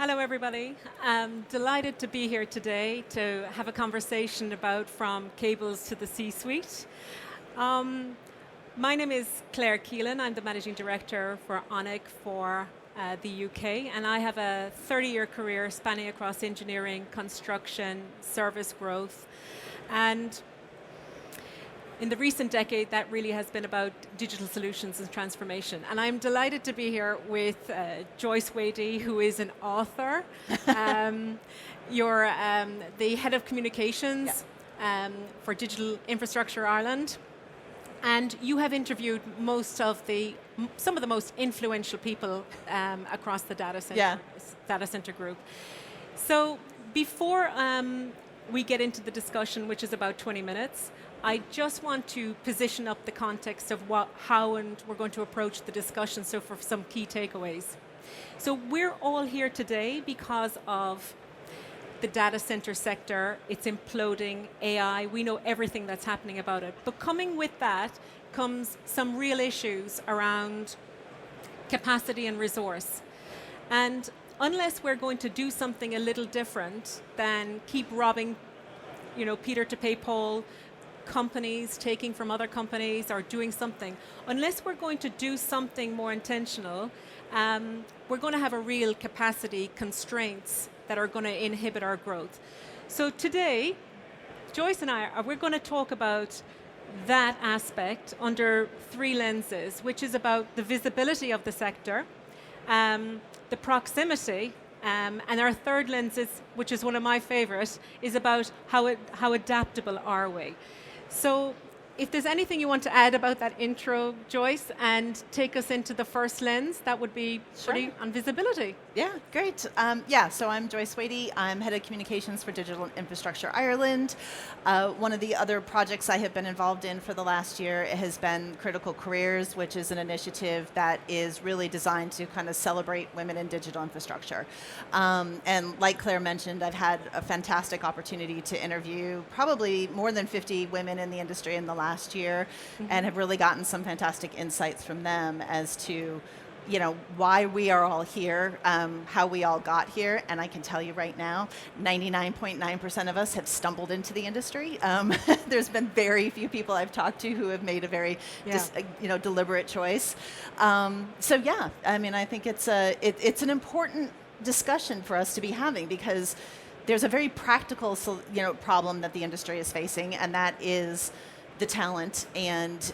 Hello, everybody. I'm delighted to be here today to have a conversation about from cables to the C-suite. My name is Claire Keelan. I'm the Managing Director for ONIC for the UK, and I have a 30-year career spanning across engineering, construction, service growth, and in the recent decade, that really has been about digital solutions and transformation. And I'm delighted to be here with Joyce Wadey, who is an author. You're the head of communications for Digital Infrastructure Ireland. And you have interviewed some of the most influential people across the data center group. So before we get into the discussion, which is about 20 minutes, I just want to position up the context of how and we're going to approach the discussion, so for some key takeaways. So we're all here today because of the data center sector. It's imploding, AI, we know everything that's happening about it. But coming with that comes some real issues around capacity and resource. And unless we're going to do something a little different than keep robbing, Peter to pay Paul, companies taking from other companies or doing something, unless we're going to do something more intentional, we're going to have a real capacity constraints that are going to inhibit our growth. So today, Joyce and we're going to talk about that aspect under three lenses, which is about the visibility of the sector, the proximity, and our third lens, which is one of my favorites, is about how adaptable are we. So if there's anything you want to add about that intro, Joyce, and take us into the first lens, that would be pretty on visibility. Yeah, great. So I'm Joyce Wadey. I'm head of communications for Digital Infrastructure Ireland. One of the other projects I have been involved in for the last year has been Critical Careers, which is an initiative that is really designed to kind of celebrate women in digital infrastructure. And like Claire mentioned, I've had a fantastic opportunity to interview probably more than 50 women in the industry in the last year, and have really gotten some fantastic insights from them as to why we are all here, how we all got here. And I can tell you right now, 99.9% of us have stumbled into the industry. There's been very few people I've talked to who have made a very deliberate choice. I think it's an important discussion for us to be having, because there's a very practical problem that the industry is facing, and that is the talent. And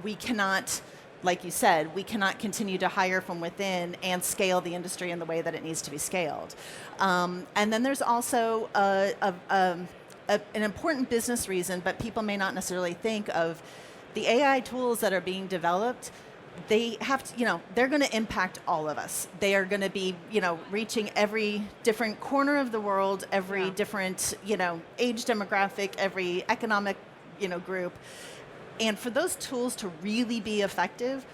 we cannot, like you said, we cannot continue to hire from within and scale the industry in the way that it needs to be scaled. And then there's also an important business reason, but people may not necessarily think of the AI tools that are being developed. They have to, they're going to impact all of us. They are going to be, reaching every different corner of the world, every different, age demographic, every economic, group. And for those tools to really be effective,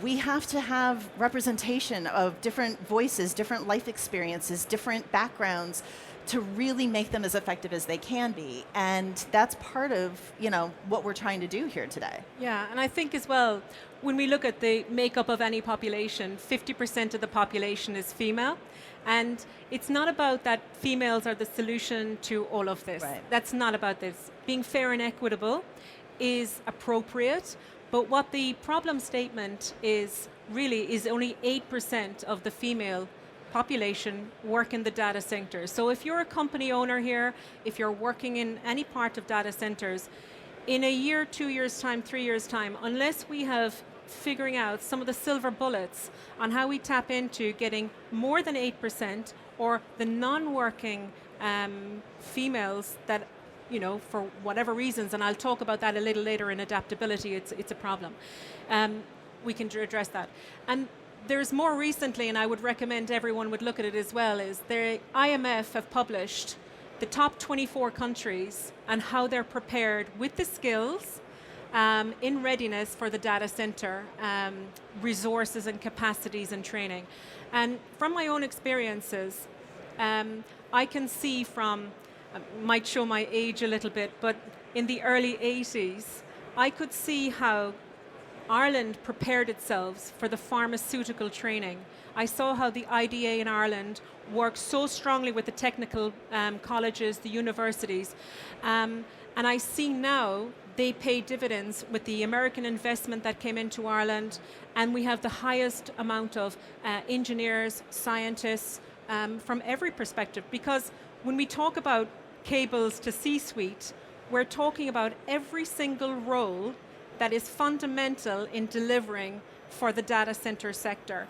we have to have representation of different voices, different life experiences, different backgrounds, to really make them as effective as they can be. And that's part of, what we're trying to do here today. Yeah, and I think as well, when we look at the makeup of any population, 50% of the population is female. And it's not about that females are the solution to all of this. Right. That's not about this. Being fair and equitable is appropriate, but what the problem statement is really is only 8% of the female population work in the data centers. So if you're a company owner here, if you're working in any part of data centers, in a year, 2 years' time, 3 years' time, unless we have figuring out some of the silver bullets on how we tap into getting more than 8% or the non-working females that, for whatever reasons, and I'll talk about that a little later in adaptability, it's a problem. We can address that. And there's more recently, and I would recommend everyone would look at it as well, is the IMF have published the top 24 countries and how they're prepared with the skills in readiness for the data center, resources and capacities and training. And from my own experiences, I can see from, might show my age a little bit, but in the early 80s, I could see how Ireland prepared itself for the pharmaceutical training. I saw how the IDA in Ireland works so strongly with the technical colleges, the universities, and I see now they pay dividends with the American investment that came into Ireland, and we have the highest amount of engineers, scientists from every perspective. Because when we talk about cables to C-suite, we're talking about every single role that is fundamental in delivering for the data center sector.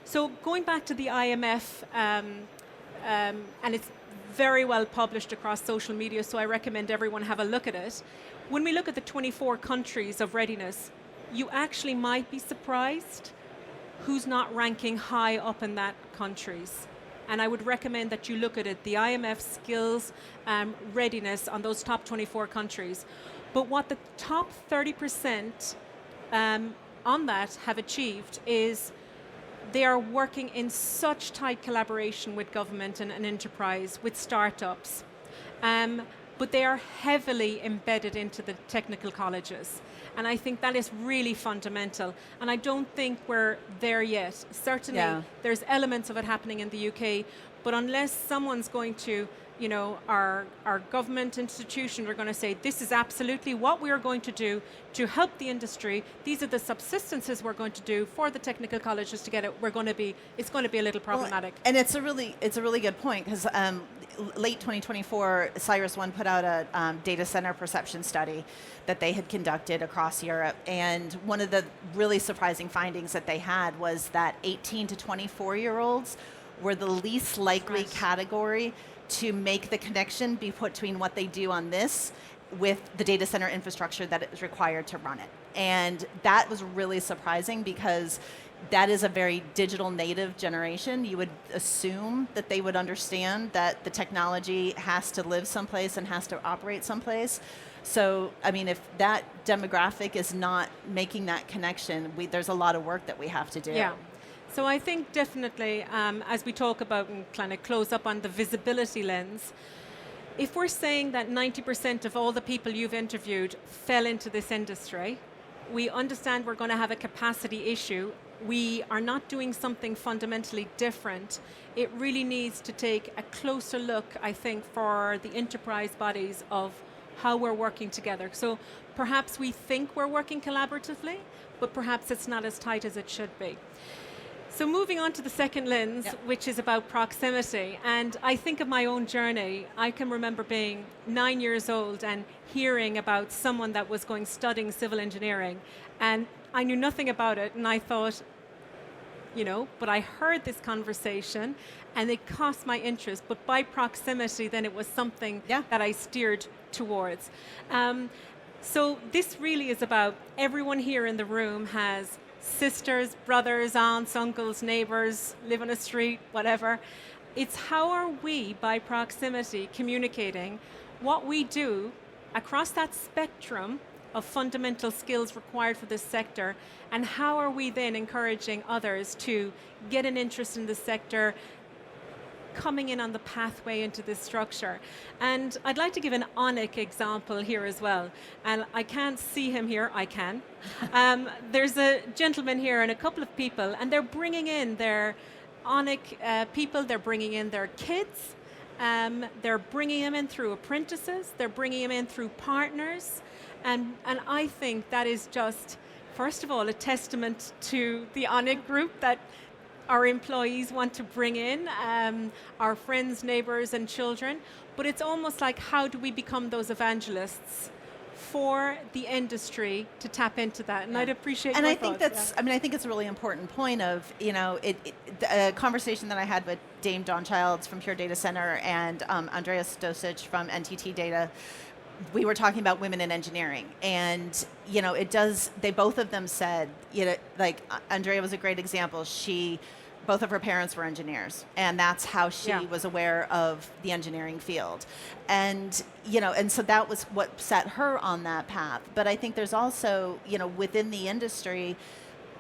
So going back to the IMF, and it's very well published across social media, so I recommend everyone have a look at it. When we look at the 24 countries of readiness, you actually might be surprised who's not ranking high up in that countries. And I would recommend that you look at it, the IMF skills readiness on those top 24 countries. But what the top 30% on that have achieved is they are working in such tight collaboration with government and enterprise, with startups. But they are heavily embedded into the technical colleges. And I think that is really fundamental. And I don't think we're there yet. Certainly, there's elements of it happening in the UK, but unless someone's going to, you know, our government institutions are going to say, this is absolutely what we are going to do to help the industry. These are the subsistences we're going to do for the technical colleges to get it. It's going to be a little problematic. Well, and it's a really good point, because late 2024, CyrusOne put out a data center perception study that they had conducted across Europe. And one of the really surprising findings that they had was that 18 to 24-year-olds were the least likely category to make the connection between what they do on this with the data center infrastructure that is required to run it. And that was really surprising, because that is a very digital native generation. You would assume that they would understand that the technology has to live someplace and has to operate someplace. So, I mean, if that demographic is not making that connection, there's a lot of work that we have to do. Yeah. So I think definitely, as we talk about and kind of close up on the visibility lens, if we're saying that 90% of all the people you've interviewed fell into this industry, we understand we're going to have a capacity issue. We are not doing something fundamentally different. It really needs to take a closer look, I think, for the enterprise bodies of how we're working together. So perhaps we think we're working collaboratively, but perhaps it's not as tight as it should be. So moving on to the second lens, which is about proximity. And I think of my own journey. I can remember being 9 years old and hearing about someone that was studying civil engineering. And I knew nothing about it. And I thought, you know, but I heard this conversation and it caught my interest. But by proximity, then it was something that I steered towards. So this really is about everyone here in the room has sisters, brothers, aunts, uncles, neighbors, live on a street, whatever. It's how are we, by proximity, communicating what we do across that spectrum of fundamental skills required for this sector, and how are we then encouraging others to get an interest in the sector, coming in on the pathway into this structure. And I'd like to give an ONIC example here as well. And I can't see him here, I can. There's a gentleman here and a couple of people, and they're bringing in their ONIC people, they're bringing in their kids, they're bringing them in through apprentices, they're bringing them in through partners, and I think that is just, first of all, a testament to the ONIC group that our employees want to bring in, our friends, neighbors, and children. But it's almost like, how do we become those evangelists for the industry to tap into that? And I'd appreciate your thoughts. And I think that's, I mean, I think it's a really important point of, you know, a conversation that I had with Dame Dawn Childs from Pure Data Center and Andreas Dosic from NTT Data. We were talking about women in engineering, and you know, they both of them said, you know, like Andrea was a great example. Both of her parents were engineers, and that's how she was aware of the engineering field. And, you know, and so that was what set her on that path. But I think there's also, you know, within the industry,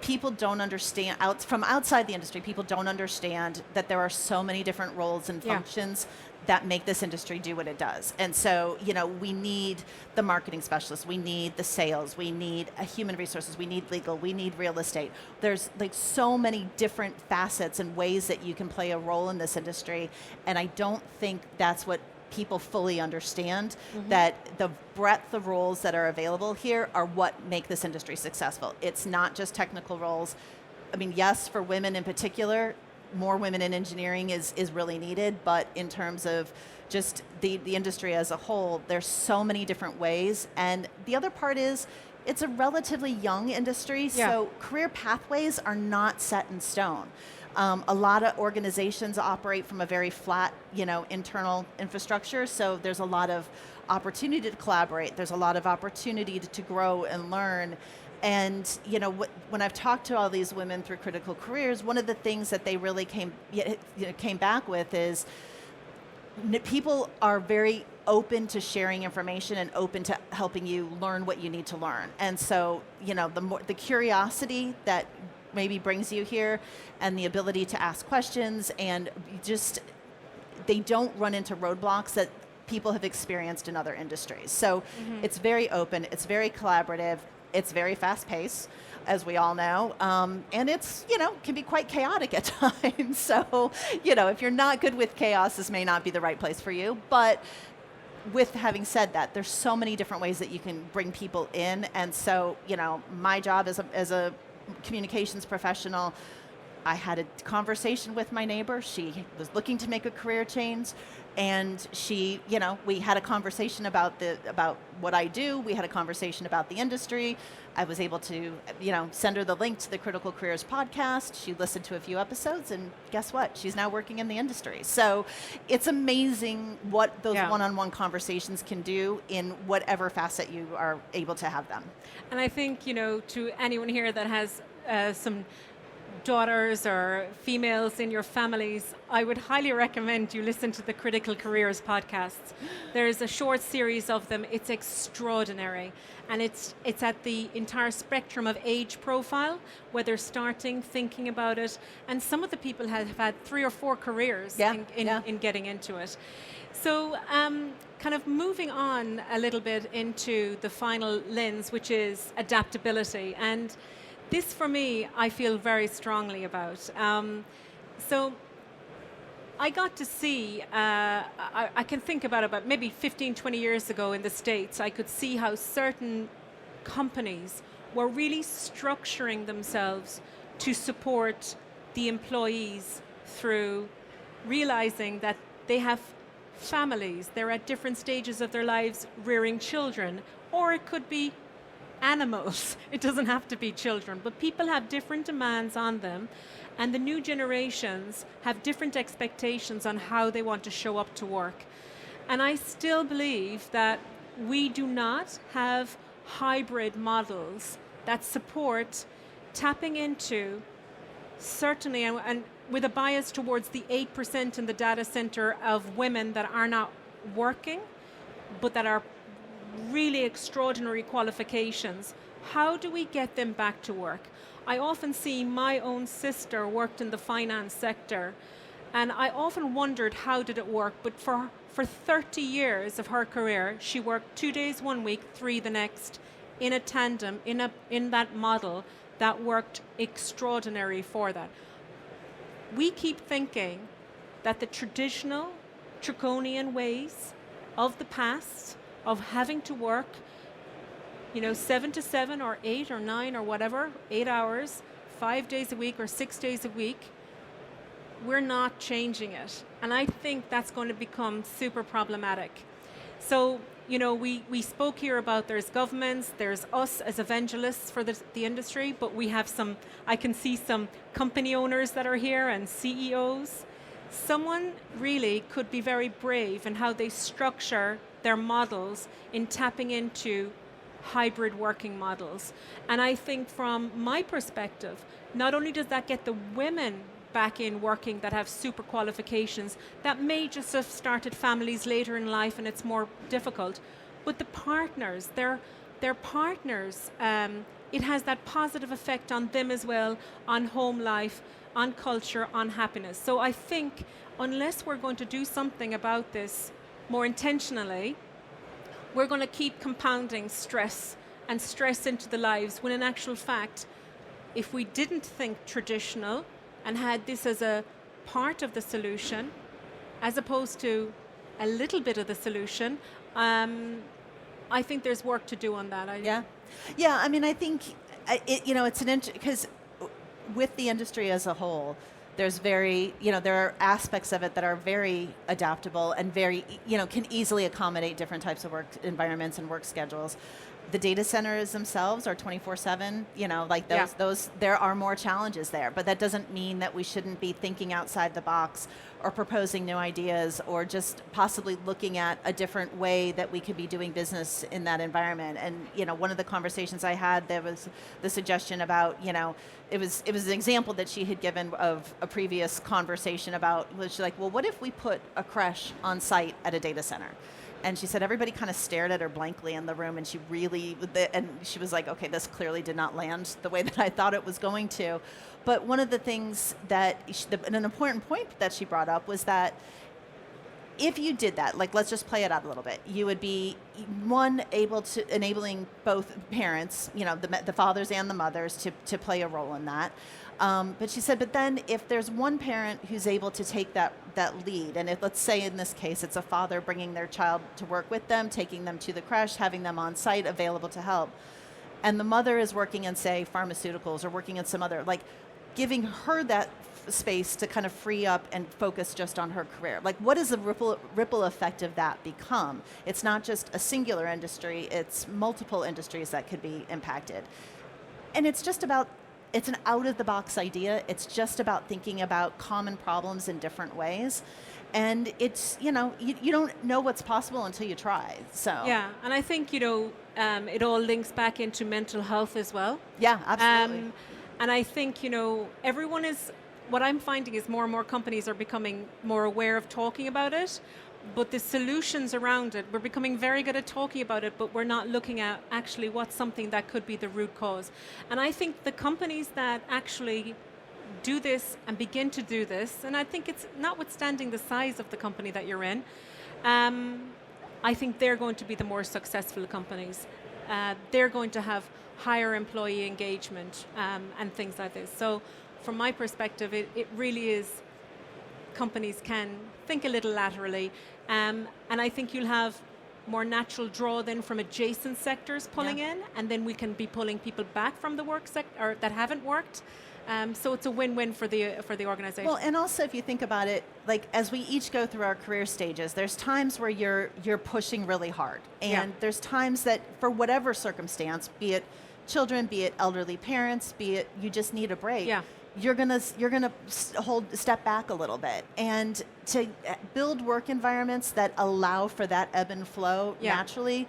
people don't understand, from outside the industry, people don't understand that there are so many different roles and functions that make this industry do what it does. And so, we need the marketing specialists, we need the sales, we need human resources, we need legal, we need real estate. There's like so many different facets and ways that you can play a role in this industry. And I don't think that's what people fully understand, that the breadth of roles that are available here are what make this industry successful. It's not just technical roles. I mean, yes, for women in particular, more women in engineering is really needed, but in terms of just the industry as a whole, there's so many different ways. And the other part is, it's a relatively young industry, so career pathways are not set in stone. A lot of organizations operate from a very flat, internal infrastructure, so there's a lot of opportunity to collaborate. There's a lot of opportunity to grow and learn. And when I've talked to all these women through Critical Careers, one of the things that they really came back with is people are very open to sharing information and open to helping you learn what you need to learn. And so, the curiosity that maybe brings you here and the ability to ask questions, and just they don't run into roadblocks that people have experienced in other industries. So it's very open, it's very collaborative, it's very fast paced, as we all know, and it's, can be quite chaotic at times. So, if you're not good with chaos, this may not be the right place for you. But with having said that, there's so many different ways that you can bring people in. And so, my job as a communications professional, I had a conversation with my neighbor. She was looking to make a career change, and she, we had a conversation about what I do. We had a conversation about the industry. I was able to, send her the link to the Critical Careers podcast. She listened to a few episodes, and guess what? She's now working in the industry. So it's amazing what those one-on-one conversations can do in whatever facet you are able to have them. And I think, to anyone here that has some daughters or females in your families, I would highly recommend you listen to the Critical Careers podcasts. There's a short series of them. It's extraordinary. And it's at the entire spectrum of age profile, whether starting, thinking about it. And some of the people have had 3 or 4 careers in getting into it. So kind of moving on a little bit into the final lens, which is adaptability. And this, for me, I feel very strongly about. So I got to see, I can think about maybe 15, 20 years ago in the States, I could see how certain companies were really structuring themselves to support the employees through realizing that they have families, they're at different stages of their lives rearing children, or it could be animals. It doesn't have to be children, but people have different demands on them, and the new generations have different expectations on how they want to show up to work. And I still believe that we do not have hybrid models that support tapping into, certainly, and with a bias towards the 8% in the data center of women that are not working, but that are really extraordinary qualifications. How do we get them back to work? I often see my own sister worked in the finance sector, and I often wondered how did it work, but for 30 years of her career, she worked 2 days one week, 3 the next, in a tandem, in that model that worked extraordinary for that. We keep thinking that the traditional draconian ways of the past of having to work, 7 to 7 or 8 or 9 or whatever, 8 hours, 5 days a week or 6 days a week, we're not changing it. And I think that's going to become super problematic. So, we spoke here about there's governments, there's us as evangelists for the industry, but we have I can see some company owners that are here and CEOs. Someone really could be very brave in how they structure their models in tapping into hybrid working models. And I think from my perspective, not only does that get the women back in working that have super qualifications that may just have started families later in life and it's more difficult, but the partners, their partners it has that positive effect on them as well, on home life, on culture, on happiness. So I think unless we're going to do something about this more intentionally, we're going to keep compounding stress and stress into the lives, when in actual fact, if we didn't think traditional and had this as a part of the solution, as opposed to a little bit of the solution, I think there's work to do on that. Yeah. I mean, I think it's an because with the industry as a whole, there's there are aspects of it that are very adaptable and very, can easily accommodate different types of work environments and work schedules. The data centers themselves are 24/7, those, there are more challenges there, but that doesn't mean that we shouldn't be thinking outside the box or proposing new ideas or just possibly looking at a different way that we could be doing business in that environment. And, one of the conversations I had, there was the suggestion about, it was an example that she had given of a previous conversation about, was she like, well, what if we put a creche on site at a data center? And she said everybody kind of stared at her blankly in the room, and she was like, okay, this clearly did not land the way that I thought it was going to. But one of the things and an important point that she brought up was that if you did that, like, let's just play it out a little bit, you would be, one, enabling both parents, the fathers and the mothers to play a role in that. But she said, but then if there's one parent who's able to take that lead, and let's say in this case it's a father bringing their child to work with them, taking them to the creche, having them on site available to help, and the mother is working in, say, pharmaceuticals or working in some other, like, giving her that space to kind of free up and focus just on her career. Like, what does the ripple effect of that become? It's not just a singular industry, it's multiple industries that could be impacted. And it's an out-of-the-box idea. It's just about thinking about common problems in different ways. And it's, you don't know what's possible until you try. So yeah, and I think, it all links back into mental health as well. Yeah, absolutely. And I think, what I'm finding is more and more companies are becoming more aware of talking about it, but the solutions around it, we're becoming very good at talking about it, but we're not looking at actually what's something that could be the root cause. And I think the companies that actually do this and begin to do this, and I think it's notwithstanding the size of the company that you're in, I think they're going to be the more successful companies. They're going to have higher employee engagement and things like this. So from my perspective, it really is, companies can think a little laterally, and I think you'll have more natural draw then from adjacent sectors pulling in, and then we can be pulling people back from the work sector that haven't worked. So it's a win-win for the organization. Well, and also if you think about it, like, as we each go through our career stages, there's times where you're pushing really hard, and there's times that, for whatever circumstance, be it children, be it elderly parents, be it you just need a break. Yeah. You're gonna step back a little bit, and to build work environments that allow for that ebb and flow naturally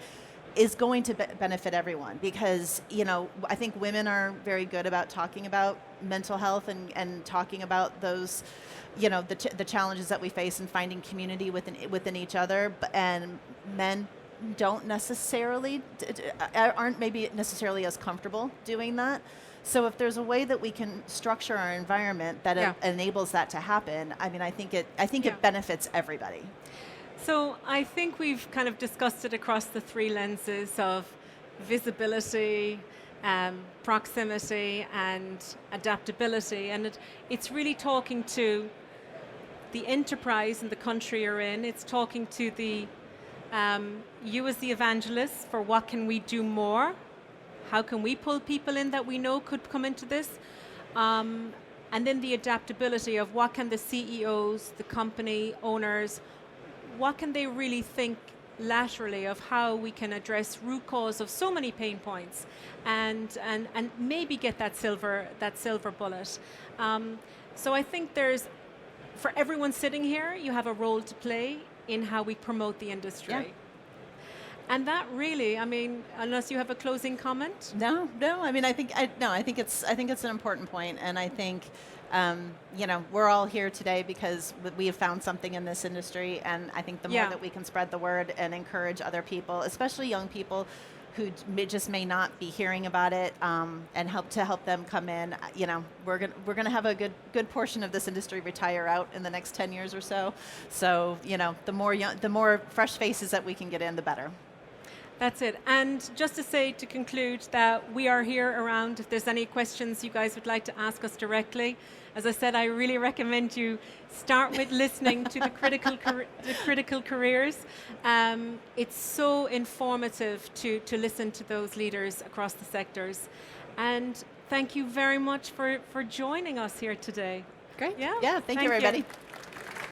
is going to benefit everyone, because I think women are very good about talking about mental health and talking about those, the challenges that we face and finding community within each other, and men aren't maybe necessarily as comfortable doing that. So if there's a way that we can structure our environment that enables that to happen, I mean, I think it benefits everybody. So I think we've kind of discussed it across the three lenses of visibility, proximity, and adaptability. And it's really talking to the enterprise and the country you're in. It's talking to the you as the evangelist for what can we do more? How can we pull people in that we know could come into this? And then the adaptability of what can the CEOs, the company owners, what can they really think laterally of how we can address root cause of so many pain points, and maybe get that silver bullet. So I think for everyone sitting here, you have a role to play in how we promote the industry. Yeah. And that really, I mean, unless you have a closing comment? No. I mean, I think it's an important point, and I think, we're all here today because we have found something in this industry, and I think the more that we can spread the word and encourage other people, especially young people, who just may not be hearing about it, and help them come in. You know, we're gonna have a good portion of this industry retire out in the next 10 years or so. So, you know, the more fresh faces that we can get in, the better. That's it. And just to say, to conclude, that we are here around if there's any questions you guys would like to ask us directly. As I said, I really recommend you start with listening to the critical careers. It's so informative to listen to those leaders across the sectors. And thank you very much for joining us here today. Great. Yeah. Yeah. Thank you, everybody.